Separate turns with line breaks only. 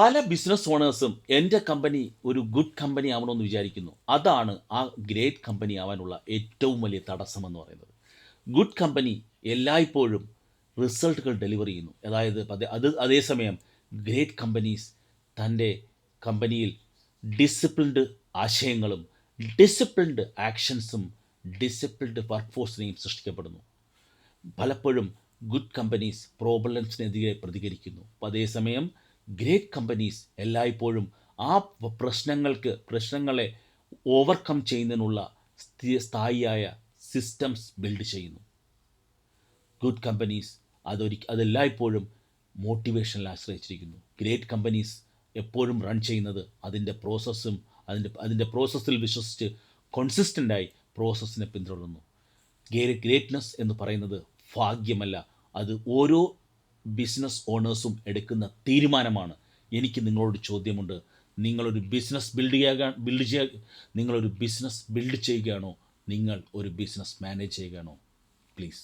പല ബിസിനസ് ഓണേഴ്സും എൻ്റെ കമ്പനി ഒരു ഗുഡ് കമ്പനി ആവണമെന്ന് വിചാരിക്കുന്നു. അതാണ് ആ ഗ്രേറ്റ് കമ്പനി ആവാനുള്ള ഏറ്റവും വലിയ തടസ്സമെന്ന് പറയുന്നത്. ഗുഡ് കമ്പനി എല്ലായ്പ്പോഴും റിസൾട്ടുകൾ ഡെലിവർ ചെയ്യുന്നു. അതായത് അതേസമയം ഗ്രേറ്റ് കമ്പനീസ് തൻ്റെ കമ്പനിയിൽ ഡിസിപ്ലിൻഡ് ആശയങ്ങളും ഡിസിപ്ലിൻഡ് ആക്ഷൻസും ഡിസിപ്ലിൻഡ് വർക്ക് ഫോഴ്സിനെയും സൃഷ്ടിക്കപ്പെടുന്നു. പലപ്പോഴും ഗുഡ് കമ്പനീസ് പ്രോബ്ലംസിനെതിരെ പ്രതികരിക്കുന്നു. അതേസമയം ഗ്രേറ്റ് കമ്പനീസ് എല്ലായ്പ്പോഴും ആ പ്രശ്നങ്ങളെ ഓവർകം ചെയ്യുന്നതിനുള്ള സ്ഥായിയായ സിസ്റ്റംസ് ബിൽഡ് ചെയ്യുന്നു. ഗുഡ് കമ്പനീസ് അതെല്ലായ്പ്പോഴും മോട്ടിവേഷനിൽ ആശ്രയിച്ചിരിക്കുന്നു. ഗ്രേറ്റ് കമ്പനീസ് എപ്പോഴും റൺ ചെയ്യുന്നത് അതിൻ്റെ പ്രോസസ്സിൽ വിശ്വസിച്ച് കോൺസിസ്റ്റൻ്റായി പ്രോസസ്സിനെ പിന്തുടരുന്നു. ഗ്രേറ്റ്നെസ് എന്ന് പറയുന്നത് ഭാഗ്യമല്ല, അത് ഓരോ ബിസിനസ് ഓണേഴ്സും എടുക്കുന്ന തീരുമാനമാണ്. എനിക്ക് നിങ്ങളോട് ചോദ്യമുണ്ട്. നിങ്ങളൊരു ബിസിനസ് ബിൽഡ് ചെയ്യുകയാണോ? നിങ്ങൾ ഒരു ബിസിനസ് മാനേജ് ചെയ്യുകയാണോ? പ്ലീസ്.